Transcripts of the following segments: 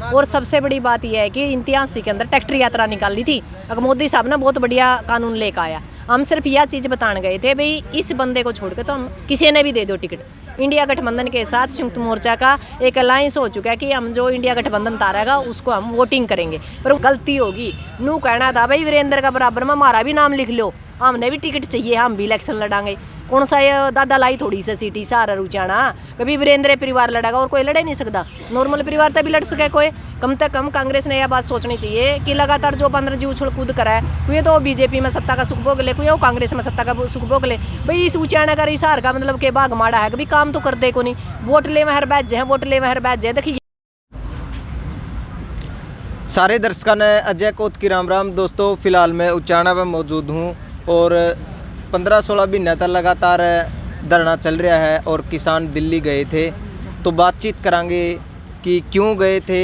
और सबसे बड़ी बात यह है कि इतिहास के अंदर ट्रैक्टर यात्रा निकाली थी। अगर मोदी साहब ने बहुत बढ़िया कानून लेकर आया। हम सिर्फ यह चीज़ बताने गए थे भाई इस बंदे को छोड़ के तो हम किसी ने भी दे दो टिकट। इंडिया गठबंधन के साथ संयुक्त मोर्चा का एक अलायंस हो चुका है कि हम जो इंडिया गठबंधन तारेगा उसको हम वोटिंग करेंगे। पर गलती होगी। नू कहना था भाई वीरेंद्र का बराबर में हमारा भी नाम लिख लो, हमने भी टिकट चाहिए, हम भी इलेक्शन लड़ांगे। कौन सा ये दादा लाई थोड़ी सी सीटी सहारा रुचाना, कभी वीरेंद्र परिवार लड़ेगा और कोई लड़े नहीं सकता। नॉर्मल परिवार तभी लड़ सके कोई। कम से कम कांग्रेस ने यह बात सोचनी चाहिए कि लगातार जो 15 जी उछल कूद करा है, कोई तो बीजेपी में सत्ता का सुख भोग ले, कोई कांग्रेस में सत्ता का सुख भोग ले। भाई इस उचाना का इशार का मतलब के बाग माड़ा है, कभी काम तो कर दे को नहीं। वोट ले में हर बैच है, वोट ले में हर बैच है। देखिए सारे दर्शकों ने अजय कोत की राम राम। दोस्तों फिलहाल मैं उचाना में मौजूद हूँ और 15-16 महीने तक लगातार धरना चल रहा है और किसान दिल्ली गए थे। तो बातचीत करांगे कि क्यों गए थे,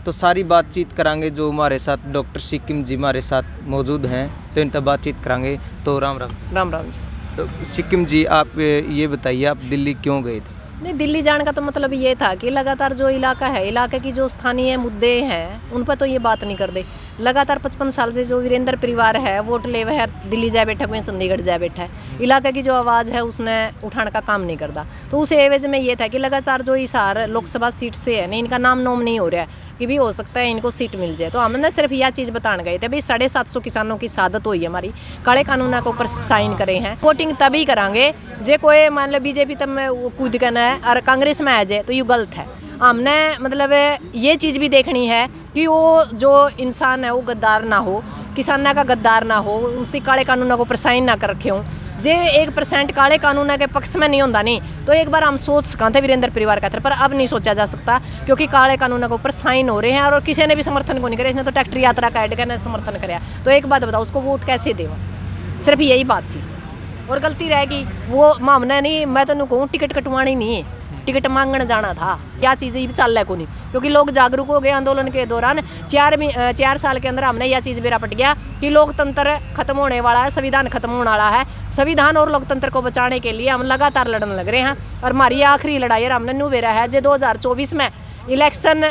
तो सारी बातचीत करांगे। जो हमारे साथ डॉक्टर सिक्किम जी हमारे साथ मौजूद हैं तो इनसे बातचीत करांगे। तो राम राम राम राम जी। तो सिक्किम जी आप ये बताइए आप दिल्ली क्यों गए थे? नहीं, दिल्ली जाने का तो मतलब ये था कि लगातार जो इलाका है, इलाके की जो स्थानीय मुद्दे हैं उन पर तो ये बात नहीं कर दे। लगातार 55 साल से जो वीरेंद्र परिवार है वोट ले वह दिल्ली जाए बैठा, कोई चंडीगढ़ जाए बैठा है। इलाके की जो आवाज़ है उसने उठाने का काम नहीं करता। तो उस एवज में ये था कि लगातार जो इशार लोकसभा सीट से है नहीं, इनका नाम नोम नहीं हो रहा है कि भी हो सकता है इनको सीट मिल जाए। तो हमने सिर्फ यह चीज़ बताने गए थे भाई 750 किसानों की शहादत हुई है हमारी, काले कानून के ऊपर साइन करे हैं। वोटिंग तभी करांगे जे कोई मान लो बीजेपी तब में कूद करना है और कांग्रेस में आ जाए तो ये गलत है। हमने मतलब ये चीज़ भी देखनी है कि वो जो इंसान है वो गद्दार ना हो, किसाना का गद्दार ना हो, उसकी काले कानूनों को ऊपर साइन ना कर रखे हों। जे 1% काले कानून के पक्ष में नहीं होता नहीं तो एक बार हम सोच सकते थे वीरेंद्र परिवार का तरफ, पर अब नहीं सोचा जा सकता क्योंकि काले कानूनों के ऊपर साइन हो रहे हैं और किसी ने भी समर्थन को नहीं कराया। इसने तो ट्रैक्टर यात्रा का ऐड समर्थन कराया। तो एक बात बताओ उसको वोट कैसे देवा? सिर्फ यही बात थी और गलती रहेगी वो मामला नहीं। मैं तो कहूँ टिकट कटवानी नहीं है, टिकट मांगने जाना था। क्या चीज़ ये चल रहा है को नहीं, क्योंकि लोग जागरूक हो गए आंदोलन के दौरान। 4 साल के अंदर हमने यह चीज़ बेरा पट गया कि लोकतंत्र खत्म होने वाला है, संविधान खत्म होने वाला है। संविधान और लोकतंत्र को बचाने के लिए हम लगातार लड़ने लग रहे हैं और हमारी आखिरी लड़ाई हमने न्यू बेरा है। जो 2024 में इलेक्शन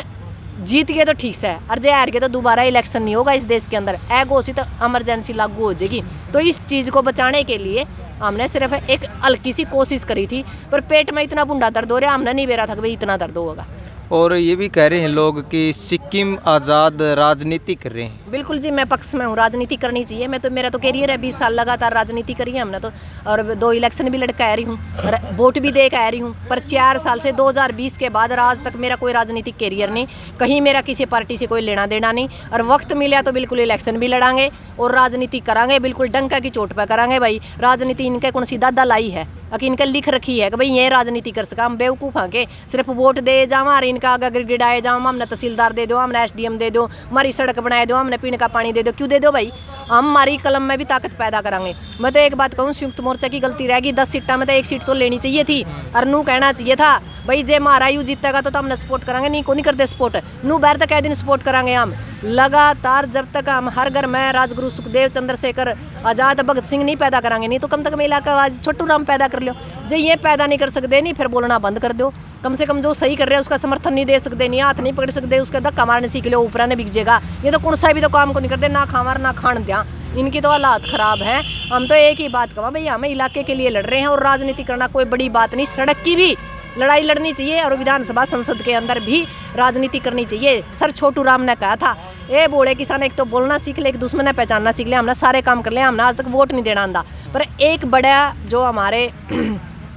जीत गए तो ठीक से, और जे हार गए तो दोबारा इलेक्शन नहीं होगा इस देश के अंदर। अघोषित इमरजेंसी लागू हो जाएगी। तो इस चीज़ को बचाने के लिए हमने सिर्फ एक हल्की सी कोशिश करी थी, पर पेट में इतना बुंडा दर्द हो रहा है, हमने नहीं बेरा था कि भाई इतना दर्द होगा। और ये भी कह रहे हैं लोग कि सिक्किम आज़ाद राजनीति कर रहे हैं। बिल्कुल जी, मैं पक्ष में हूँ, राजनीति करनी चाहिए। मैं तो मेरा तो कैरियर है, 20 साल लगातार राजनीति करी है हमने तो, और 2 इलेक्शन भी लड़का आ रही हूँ और वोट भी दे के आ रही हूँ। पर 4 साल से 2020 के बाद आज तक मेरा कोई राजनीतिक कैरियर नहीं, कहीं मेरा किसी पार्टी से कोई लेना देना नहीं। और वक्त मिला तो बिल्कुल इलेक्शन भी लड़ांगे और राजनीति करांगे, बिल्कुल डंका की चोट पर करांगे। भाई राजनीति इनके कौन सी दादा लाई है कि इनके लिख रखी है कि भाई ये राजनीति कर सका। हम बेवकूफ़ हैं के सिर्फ वोट दे जावा और इनका आगे गिड़गिड़ाए जाओ, हमने तहसीलदार दे दो, हमने SDM दे दो, हमारी सड़क बनाए दो, हमने पीने का पानी दे दो। क्यों दे दो भाई? हम हमारी कलम में भी ताकत पैदा करांगे। मैं तो एक बात कहूँ, संयुक्त मोर्चा की गलती रहेगी। 10 सीटा में तो 1 सीट तो लेनी चाहिए थी और नू कहना चाहिए था भाई जे हमारा यू जीतेगा तो हमने सपोर्ट करांगे। नहीं को नहीं करते सपोर्ट, नू बैर तक दिन सपोर्ट करांगे हम लगातार। जब तक हम हर घर में राजगुरु सुखदेव, चंद्रशेखर आजाद, भगत सिंह नहीं पैदा करांगे नहीं तो कम तक महिला का आवाज़ छोटू राम पैदा कर लो। जे ये पैदा नहीं कर सकते नहीं फिर बोलना बंद कर दो। कम से कम जो सही कर रहे हैं उसका समर्थन नहीं दे सकते, नहीं हाथ नहीं पकड़ सकते, उसका धक्का मारने सीख लो, ऊपर ने बिक जाएगा। ये तो कौन सा भी तो काम को नहीं करते, ना खावर ना खान दिया। इनकी तो हालात ख़राब हैं। हम तो एक ही बात कहा भाई हमें इलाके के लिए लड़ रहे हैं और राजनीति करना कोई बड़ी बात नहीं। सड़क की भी लड़ाई लड़नी चाहिए और विधानसभा संसद के अंदर भी राजनीति करनी चाहिए। सर छोटू राम ने कहा था ये बोले किसान एक तो बोलना सीख ले, एक दूसरे ने पहचानना सीख ले। हमने सारे काम कर ले, हमने आज तक वोट नहीं देना आंदा। पर एक बड़ा जो हमारे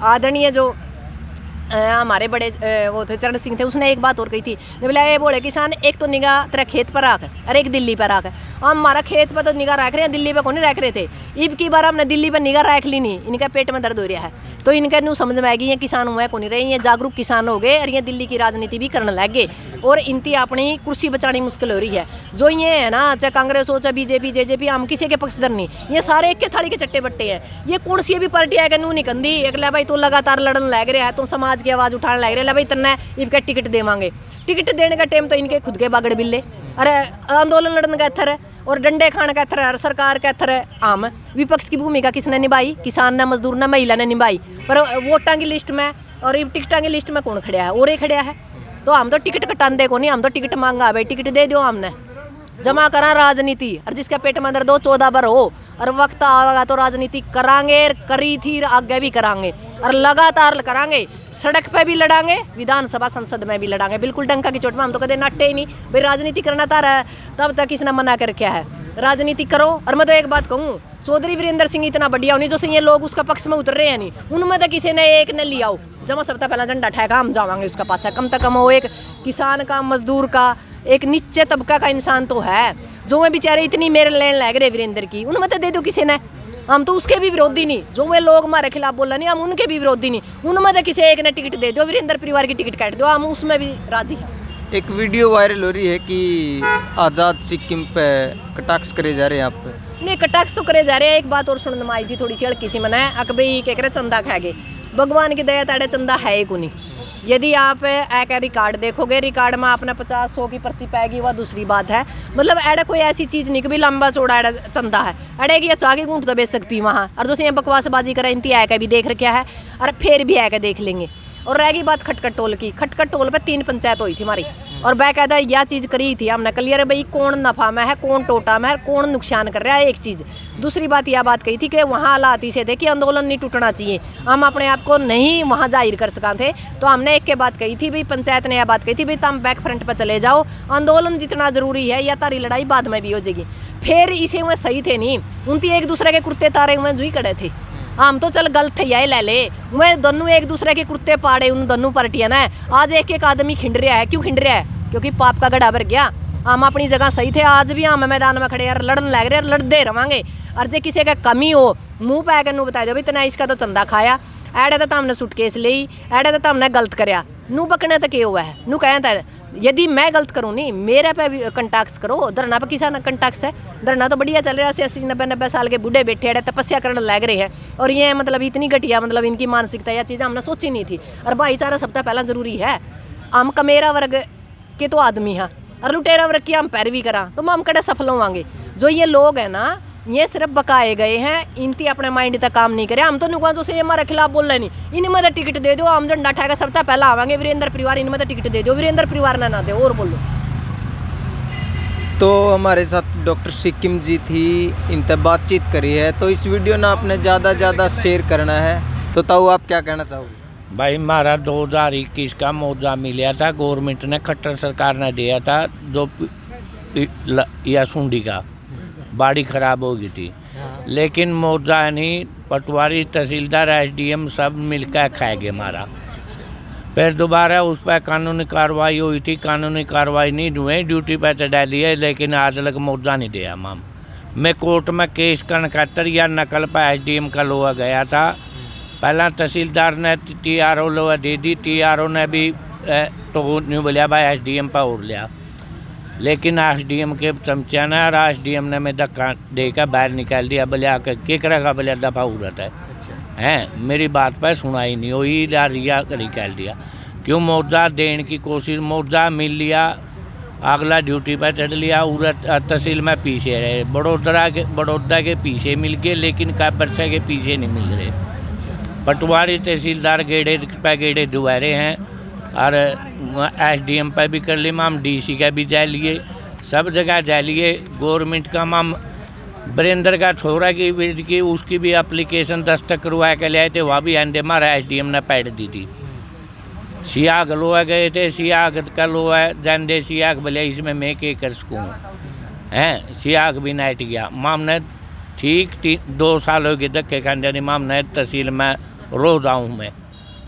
आदरणीय जो हमारे बड़े वो थे चरण सिंह थे, उसने एक बात और कही थी, बोला ये बोले किसान एक तो निगाह तेरा खेत पर रख और एक दिल्ली पर रख। हम हमारा खेत पर तो निगाह रख रहे हैं, दिल्ली पर कौन नहीं रख रहे थे। ईब की बार हमने दिल्ली पर निगाह रख ली नहीं, इनका पेट में दर्द हो रहा है। तो इनके नू समझ में आएगी ये किसान हुए को नहीं रहे, ये जागरूक किसान हो गए और ये दिल्ली की राजनीति भी करने लग गए और इनकी अपनी कुर्सी बचानी मुश्किल हो रही है। जो ये है ना, चाहे कांग्रेस हो चाहे बीजेपी JJP, हम किसी के पक्षधर नहीं, ये सारे एक के थाली के चट्टे बट्टे हैं। ये कौन सी भी पार्टी है नू नहीं कंदी एक ले भाई तो लगातार लड़न लग रहा है, तो समाज की आवाज़ उठाने लग रहे है भाई तन्ने इनके टिकट देवांगे। टिकट देने का टाइम तो इनके खुद के बागड़ बिल्ले, अरे आंदोलन लड़ने का अथर है और डंडे खाने का अथर है, सरकार का अथर है। आम विपक्ष की भूमिका किसने निभाई? किसान ने, मजदूर ने, महिला ने निभाई। पर वोटां की लिस्ट में और टिकटां की लिस्ट में कौन खड़ा है? और ये खड़ा है। तो हम तो टिकट कटाते को नहीं, हम तो टिकट मांगा भाई टिकट दे दो हमने, जमा करा राजनीति। और जिसका पेट में दर्द हो 14 बार हो और वक्त आएगा तो राजनीति करांगे, करी थी आगे भी करांगे और लगातार करांगे। सड़क पे भी लड़ांगे, विधानसभा संसद में भी लड़ांगे, बिल्कुल डंका की चोट में। हम तो कदे नाटे ही नहीं भाई राजनीति करना था रहा है, तब तक किसने मना कर क्या है, राजनीति करो। और मैं तो एक बात कहूँ, चौधरी वीरेंद्र सिंह इतना बढ़िया होनी जो से ये लोग उसका पक्ष में उतर रहे हैं नहीं, उनमें तो किसी ने एक ने लिया हो, जमा सबसे पहला झंडा ठेका हम जावांगे उसका पाछा। कम से कम वो एक किसान का, मजदूर का, एक नीचे तबका का इंसान तो है जो मैं बेचारे इतनी मेरे लेन लग रहे वीरेंद्र की, उनमें तो दे दो किसी ने। हम तो उसके भी विरोधी नहीं, जो वे लोग हमारे खिलाफ बोला नहीं, हम उनके भी विरोधी नहीं, उनमें तो किसी एक ने टिकट दे दो, वीरेंद्र परिवार की टिकट काट दो, हम उसमें भी राजी हैं। एक वीडियो वायरल हो रही है कि आज़ाद सिक्किम पे कटाक्ष करे जा रहे हैं आप पे। नहीं, कटाक्ष तो करे जा रहे हैं। एक बात और सुनने में आई थी थोड़ी सी हल्की सी मना है, अकबई कह रहे चंदा खा गए, भगवान की दया ताड़े चंदा है ही को नहीं। यदि आप एक रिकॉर्ड देखोगे, रिकॉर्ड में आपने 50-100 की पर्ची पाएगी, वह दूसरी बात है। मतलब एडे कोई ऐसी चीज़ नहीं कि भी लंबा चौड़ा एडे चंदा है, एडे की अच्छा के घूंट तो बेच सकती वहाँ। और जो यहाँ बकवासबाजी करा इनती आया भी देख रखा है और फिर भी आया देख लेंगे। और रह गई बात खटखट टोल की, खटखट टोल पे 3 पंचायत हुई थी हमारी, और बाकायदा यह चीज़ करी थी हमने क्लियर भाई कौन नफा में है, कौन टोटा में है, कौन नुकसान कर रहा है, एक चीज़। दूसरी बात यह बात कही थी कि वहाँ हालात से थे कि आंदोलन नहीं टूटना चाहिए, हम अपने आप को नहीं वहाँ जाहिर कर सका थे। तो हमने एक के बात कही थी भाई, पंचायत ने यह बात कही थी भाई तुम बैक फ्रंट पर चले जाओ, आंदोलन जितना ज़रूरी है या तारी लड़ाई बाद में भी हो जाएगी। फिर इसे हुए सही थे नहीं, उनती एक दूसरे के कुर्ते तारे हुए जुई कड़े थे। हम तो चल गलत थे यही ले ले, वह दोनों एक दूसरे के कुर्ते पाड़े उन दोनों पार्टियां ना। आज एक एक आदमी खिंड रहा है, क्यों खिंड रहा है? क्योंकि पाप का गड्ढा भर गया। हम अपनी जगह सही थे, आज भी हम मैदान में खड़े यार लड़न लग रहे, लड़ते रवांगे। और जे किसी का कमी हो मुँह पे आकर नू बता दो भाई तना इसका तो चंदा खाया, एडे तो हमने सूटकेस ली, एडे तो हमने गलत कराया, नू बकने तक ये हुआ है। नू कहता है यदि मैं गलत करूँ नहीं, मेरे पे भी कंटाक्स करो। धरना पे किसा कंटाक्स है? धरना तो बढ़िया चल रहा है, 80-90 साल के बूढ़े बैठे हैं, तपस्या करने लग रहे हैं। और ये मतलब इतनी घटिया मतलब इनकी मानसिकता या चीज़ें हमने सोची नहीं थी। और भाईचारा सबसे पहला जरूरी है। हम कमेरा वर्ग के तो आदमी हैं और लुटेरा वर्ग की हम पैरवी करा तो हम कड़े सफल होंगे। जो ये लोग हैं ना, ये सिर्फ बकाए गए हैं, इनती अपने माइंड तक काम नहीं करे। हम तो नुकसान जो से हमारे खिलाफ बोल रहे नहीं, इनमें तो टिकट दे दो, हम झंडा ठेका सबसे पहला आवांगे वीरेंद्र परिवार, इनमें तो टिकट दे दो, वीरेंद्र परिवार ना दे। और बोलो तो हमारे साथ डॉक्टर सिक्किम जी थी, इनसे बातचीत करी है। तो इस वीडियो ना आपने ज़्यादा शेयर करना है। तो ताऊ आप क्या कहना चाहोगे? भाई हमारा 2021 का मुआवजा मिला था, गवर्नमेंट ने, खट्टर सरकार ने दिया था, जो या सुंडी का बाड़ी ख़राब हो गई थी। लेकिन मुआवजा नहीं, पटवारी, तहसीलदार, SDM सब मिलकर खा गए हमारा। फिर दोबारा उस पर कानूनी कार्रवाई हुई थी, कानूनी कार्रवाई नहीं हुई, ड्यूटी पर चढ़ा दिए, लेकिन आज तक मुआवजा नहीं दिया। मैं कोर्ट में केस करने खातर या नकल पर SDM का लोहा गया था। पहला तहसीलदार ने TRO लोहा दे दी, TRO ने भी तो नहीं बोलिया भाई SDM पर उड़ लिया, लेकिन SDM के चमचा ने और SDM ने मैं धक्का देकर बाहर निकाल दिया। बोलिया केकरा का बोलिया दफा उड़त है। हैं मेरी बात पर सुनाई नहीं हुई, रिया निकाल दिया। क्यों? मुआवजा देने की कोशिश, मुआवजा मिल लिया, अगला ड्यूटी पर चढ़ लिया, उड़त तहसील में पीछे रहे। बड़ौदा के पीछे मिल गए, लेकिन काबरसा के पीछे नहीं मिल रहे। पटवारी तहसीलदार गेड़े पे गेड़े दुआरे हैं और SDM पर भी कर लिए, हम DC का भी जा लिए, सब जगह जा लिए। गवर्नमेंट का हम वीरेंद्र का छोरा की उसकी भी एप्लीकेशन दस्तखत करवा के ले आए थे, वहाँ भी आंदे हमारा SDM ने पैड दी थी। सियाग लोहा गए थे, सियाग का लोहा जान सियाग बोले इसमें मैं क्या कर सकूँ हैं, सियाग भी नाइट गया। हमने ठीक 2 साल हो गए धक्के खाने नहीं, हमने तहसील में रोज़ आऊँ मैं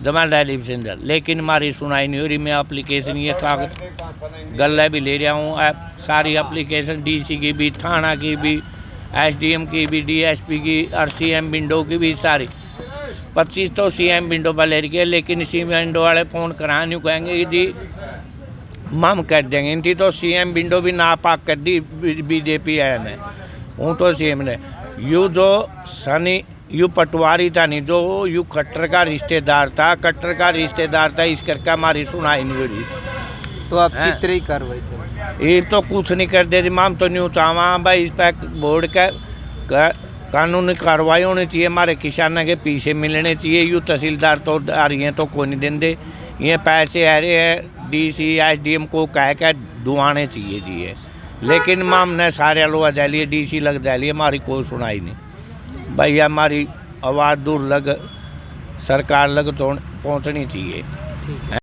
जमा डायली सेंटर, लेकिन हमारी सुनाई नहीं हो रही। मैं एप्लीकेशन ये कागज गल्ला भी ले रहा हूँ, सारी एप्लीकेशन DC की भी, थाना की भी, SDM की भी, DSP की और CM विंडो की भी, सारी 25 तो CM विंडो पर ले रही है। लेकिन CM विंडो वाले फ़ोन करा नहीं कहेंगे कि जी मम कर देंगे। इनकी तो CM विंडो भी नापाक कर दी BJP है ने, हूँ तो CM ने यू जो सनी यू पटवारी था नहीं, जो यू खट्टर का रिश्तेदार था, इस करके हमारी सुनाई नहीं हो रही। तो आप किस तरह की कार्रवाई चल? ये तो कुछ नहीं कर दे रही माम, तो न्यू चाहवा भाई इस पर बोर्ड का कानूनी कार्रवाई होनी चाहिए, हमारे किसानों के पीछे मिलने चाहिए। यू तहसीलदार तो आ रही हैं तो कोई नहीं देंगे, ये पैसे आ रहे हैं डीसी एसडीएम को कह के दुआने चाहिए जी है, लेकिन हमने सारे लोग जालिए डीसी लग जालिए, हमारी कोई सुनाई नहीं। भाई हमारी आवाज़ दूर लग सरकार लग तो पहुँचनी चाहिए।